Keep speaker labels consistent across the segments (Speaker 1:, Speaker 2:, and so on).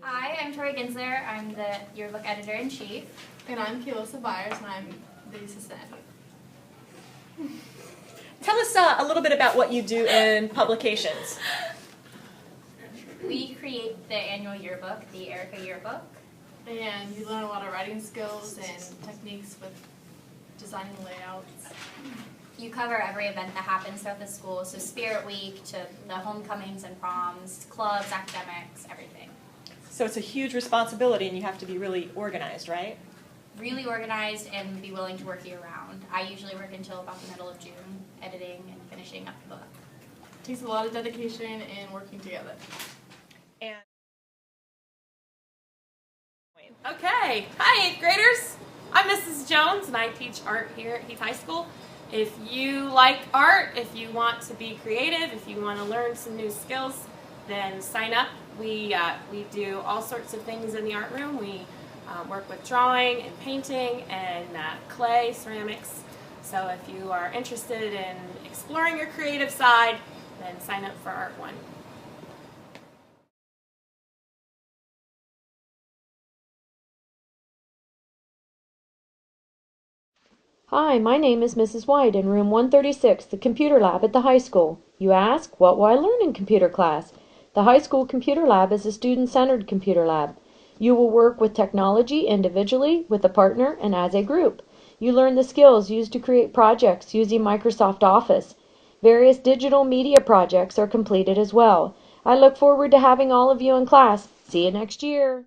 Speaker 1: Hi, I'm Tori Ginsler. I'm the yearbook editor-in-chief.
Speaker 2: And I'm Keelosa Byers, and I'm the assistant editor.
Speaker 3: Tell us a little bit about what you do in publications.
Speaker 1: We create the annual yearbook, the Erica Yearbook.
Speaker 2: And you learn a lot of writing skills and techniques with designing layouts.
Speaker 1: You cover every event that happens throughout the school, so Spirit Week to the homecomings and proms, clubs, academics, everything.
Speaker 3: So it's a huge responsibility and you have to be really organized, right?
Speaker 1: Really organized and be willing to work year-round. I usually work until about the middle of June, editing and finishing up the book.
Speaker 2: It takes a lot of dedication and working together.
Speaker 3: And
Speaker 4: Okay, hi 8th graders. I'm Mrs. Jones and I teach art here at Heath High School. If you like art, if you want to be creative, if you want to learn some new skills, then sign up. We do all sorts of things in the art room. We work with drawing and painting and clay, ceramics. So if you are interested in exploring your creative side, then sign up for Art 1.
Speaker 5: Hi, my name is Mrs. White in room 136, the computer lab at the high school. You ask, what will I learn in computer class? The high school computer lab is a student-centered computer lab. You will work with technology individually, with a partner, and as a group. You learn the skills used to create projects using Microsoft Office. Various digital media projects are completed as well. I look forward to having all of you in class. See you next year.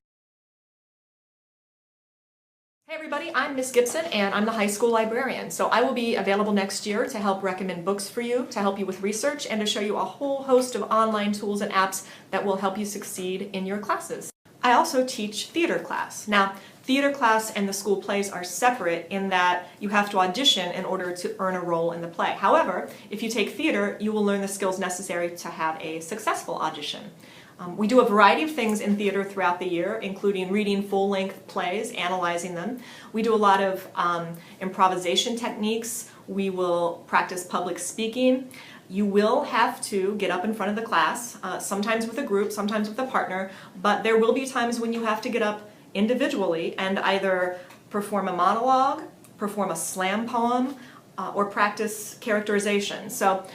Speaker 6: Hey everybody, I'm Miss Gibson and I'm the high school librarian. So I will be available next year to help recommend books for you, to help you with research, and to show you a whole host of online tools and apps that will help you succeed in your classes. I also teach theater class. Now, theater class and the school plays are separate in that you have to audition in order to earn a role in the play. However, if you take theater, you will learn the skills necessary to have a successful audition. We do a variety of things in theater throughout the year, including reading full-length plays, analyzing them. We do a lot of improvisation techniques. We will practice public speaking. You will have to get up in front of the class, sometimes with a group, sometimes with a partner, but there will be times when you have to get up individually and either perform a monologue, perform a slam poem, or practice characterization. So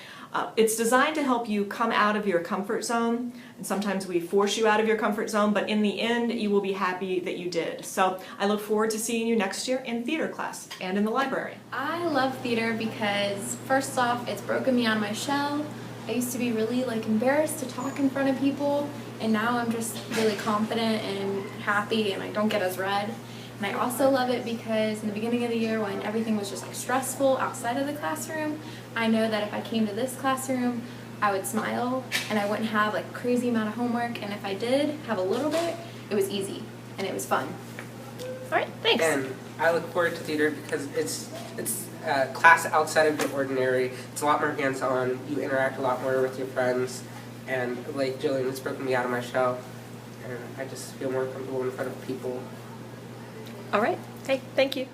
Speaker 6: it's designed to help you come out of your comfort zone, and sometimes we force you out of your comfort zone, but in the end you will be happy that you did. So I look forward to seeing you next year in theater class and in the library.
Speaker 2: I love theater because, first off, it's broken me out of my shell. I used to be really embarrassed to talk in front of people, and now I'm just really confident and happy, and I don't get as red. And I also love it because in the beginning of the year when everything was just stressful outside of the classroom, I know that if I came to this classroom, I would smile and I wouldn't have crazy amount of homework, and if I did have a little bit, it was easy and it was fun.
Speaker 3: all right, thanks.
Speaker 7: And I look forward to theater because it's a class outside of the ordinary. It's a lot more hands-on. You interact a lot more with your friends, and like Jillian, it's broken me out of my shell, and I just feel more comfortable in front of people.
Speaker 3: All right, hey, thank you.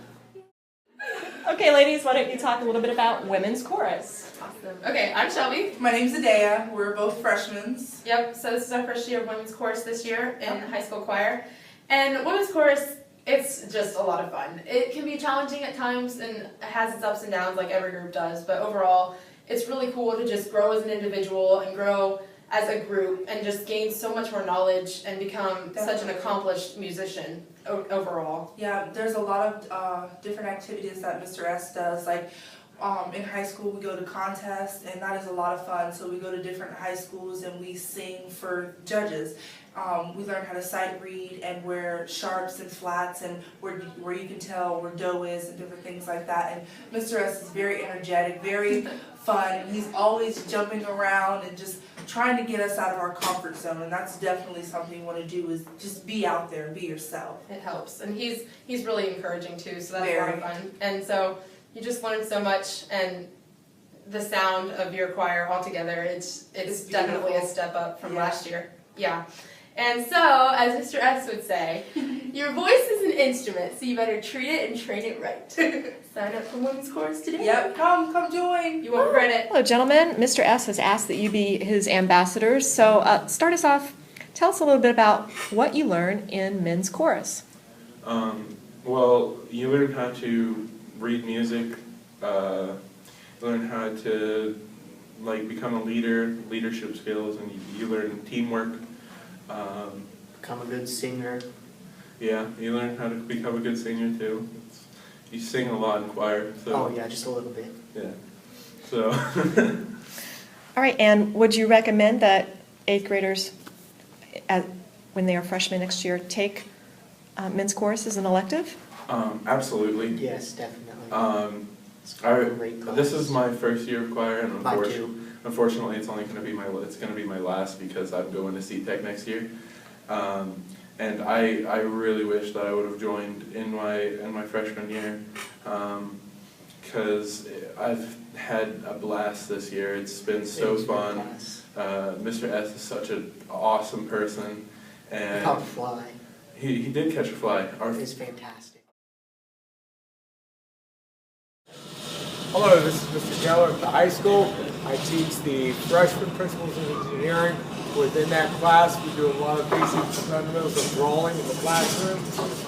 Speaker 3: Okay, ladies, why don't you talk a little bit about women's chorus?
Speaker 8: Awesome. Okay, I'm Shelby. My name's Adea. We're both freshmen. Yep, so this is our first year of women's chorus this year in high school choir. And women's chorus, it's just a lot of fun. It can be challenging at times and it has its ups and downs like every group does, but overall, it's really cool to just grow as an individual and grow as a group and just gain so much more knowledge and become such an accomplished musician overall.
Speaker 9: Yeah, there's a lot of different activities that Mr. S does. In high school we go to contests, and that is a lot of fun. So we go to different high schools and we sing for judges. We learn how to sight read and where sharps and flats and where you can tell where do is and different things like that. And Mr. S is very energetic, very fun. He's always jumping around and just trying to get us out of our comfort zone, and that's definitely something you want to do, is just be out there and be yourself.
Speaker 8: It helps, and he's really encouraging too, so that's a lot of fun. And so you just learn so much, and the sound of your choir altogether, it's definitely a step up from last year. Yeah. And so, as Mr. S would say, your voice is an instrument, so you better treat it and train it right. Sign up for women's chorus today.
Speaker 9: Yep, come join.
Speaker 8: You won't regret it.
Speaker 6: Hello gentlemen, Mr. S has asked that you be his ambassadors, so start us off Tell us a little bit about what you learn in men's chorus.
Speaker 10: Well, you learn how to read music, learn how to become a leader, leadership skills, and you learn teamwork.
Speaker 11: Become a good singer.
Speaker 10: Yeah, you learn how to become a good singer too. You sing a lot in choir. So.
Speaker 11: Oh yeah, just a little bit.
Speaker 10: Yeah. So.
Speaker 6: All right, and would you recommend that 8th graders, when they are freshmen next year, take men's chorus as an elective?
Speaker 11: Absolutely. Yes, definitely.
Speaker 10: This is my first year of choir, and
Speaker 11: unfortunately,
Speaker 10: it's going to be my last because I'm going to CTEC next year. And I really wish that I would have joined in my freshman year, because I've had a blast this year. It's been so fun. Mr. S is such an awesome person, and
Speaker 11: caught a fly.
Speaker 10: He did catch a fly.
Speaker 11: It's fantastic.
Speaker 12: Hello, this is Mr. Keller at the high school. I teach the freshman principles of engineering. Within that class, we do a lot of basic fundamentals of drawing in the classroom.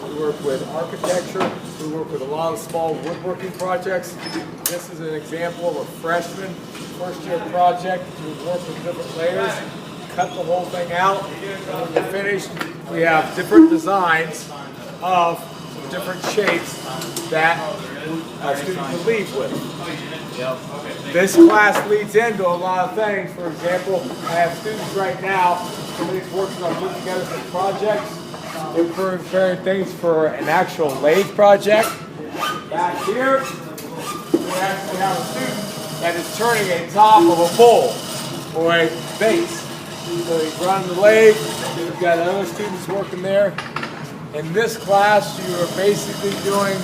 Speaker 12: We work with architecture. We work with a lot of small woodworking projects. This is an example of a freshman first-year project. We work with different layers, cut the whole thing out, and when you're finished, we have different designs of different shapes that a student can leave with. This class leads into a lot of things. For example, I have students right now, somebody's working on putting together some projects. They're preparing things for an actual lathe project. Back here, we actually have a student that is turning a top of a bowl or a vase. So he's running the lathe. We've got other students working there. In this class, you are basically doing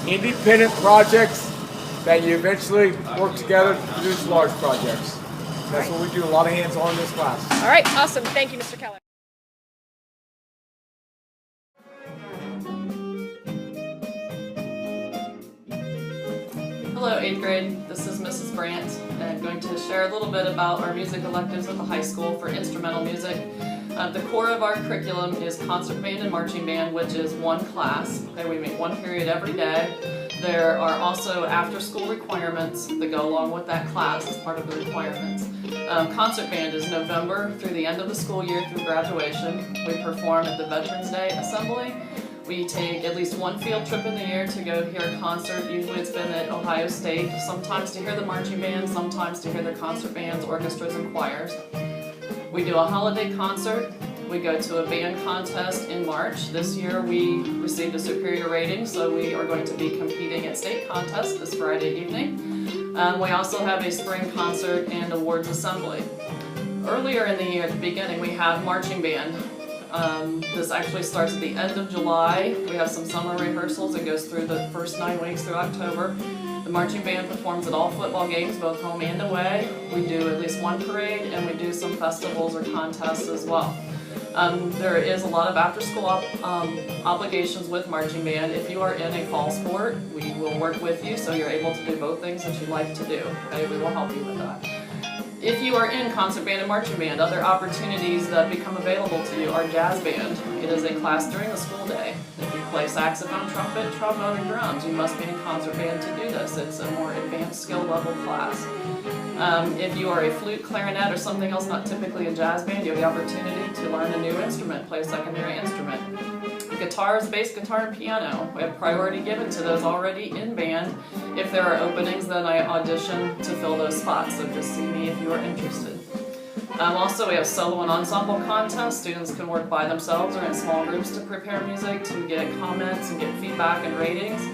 Speaker 12: independent projects that you eventually work together to produce large projects. That's what we do, a lot of hands-on in this class.
Speaker 6: All right, awesome. Thank you, Mr. Keller.
Speaker 13: Hello, 8th grade. This is Mrs. Brandt, and I'm going to share a little bit about our music electives at the high school for instrumental music. The core of our curriculum is concert band and marching band, which is one class. Okay, we make one period every day. There are also after-school requirements that go along with that class as part of the requirements. Concert band is November through the end of the school year through graduation. We perform at the Veterans Day Assembly. We take at least one field trip in the year to go hear a concert. Usually it's been at Ohio State, sometimes to hear the marching band, sometimes to hear the concert bands, orchestras, and choirs. We do a holiday concert. We go to a band contest in March. This year we received a superior rating, so we are going to be competing at state contest this Friday evening. We also have a spring concert and awards assembly. Earlier in the year, at the beginning, we have marching band. This actually starts at the end of July. We have some summer rehearsals. It goes through the first 9 weeks through October. The marching band performs at all football games, both home and away. We do at least one parade, and we do some festivals or contests as well. There is a lot of after-school obligations with marching band. If you are in a fall sport, we will work with you so you're able to do both things that you like to do. Okay, we will help you with that. If you are in concert band and marching band, other opportunities that become available to you are jazz band. It is a class during the school day. If you play saxophone, trumpet, trombone, and drums, you must be in concert band to do this. It's a more advanced skill level class. If you are a flute, clarinet, or something else not typically a jazz band, you have the opportunity to learn a new instrument, play a secondary instrument. Guitars, bass guitar, and piano. We have priority given to those already in band. If there are openings, then I audition to fill those spots, so just see me if you are interested. Also, we have solo and ensemble contests. Students can work by themselves or in small groups to prepare music, to get comments and get feedback and ratings.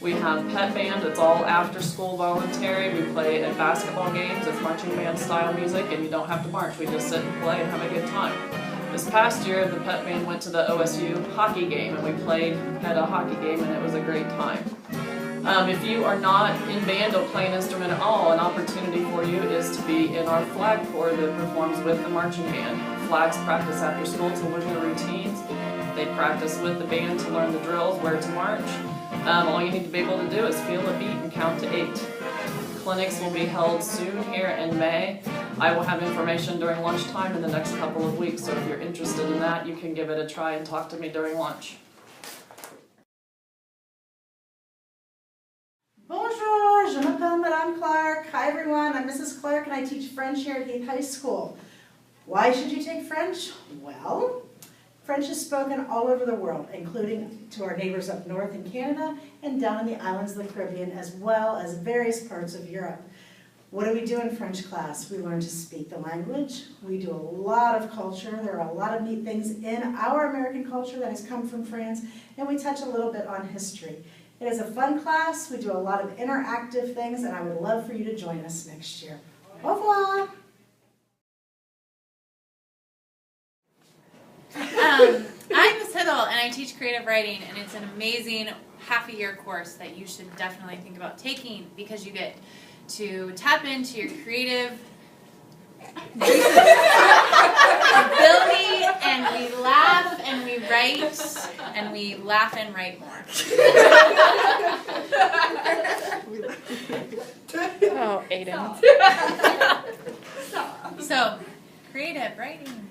Speaker 13: We have pet band. It's all after school voluntary. We play at basketball games. It's marching band style music, and you don't have to march. We just sit and play and have a good time. This past year, the pet band went to the OSU hockey game, and we played at a hockey game, and it was a great time. If you are not in band or play an instrument at all, an opportunity for you is to be in our flag corps that performs with the marching band. Flags practice after school to learn the routines. They practice with the band to learn the drills, where to march. All you need to be able to do is feel a beat and count to 8. Clinics will be held soon here in May. I will have information during lunchtime in the next couple of weeks, so if you're interested in that, you can give it a try and talk to me during lunch.
Speaker 14: Bonjour, je m'appelle Madame Clark. Hi everyone, I'm Mrs. Clark and I teach French here at Heath High School. Why should you take French? Well, French is spoken all over the world, including to our neighbors up north in Canada and down in the islands of the Caribbean, as well as various parts of Europe. What do we do in French class? We learn to speak the language. We do a lot of culture. There are a lot of neat things in our American culture that has come from France, and we touch a little bit on history. It is a fun class. We do a lot of interactive things, and I would love for you to join us next year. Au revoir!
Speaker 15: I'm Miss Hiddle, and I teach creative writing, and it's an amazing half-a-year course that you should definitely think about taking because you get to tap into your creative ability, and we laugh, and we write, and we laugh and write more.
Speaker 2: Oh, Aiden.
Speaker 15: So, creative writing.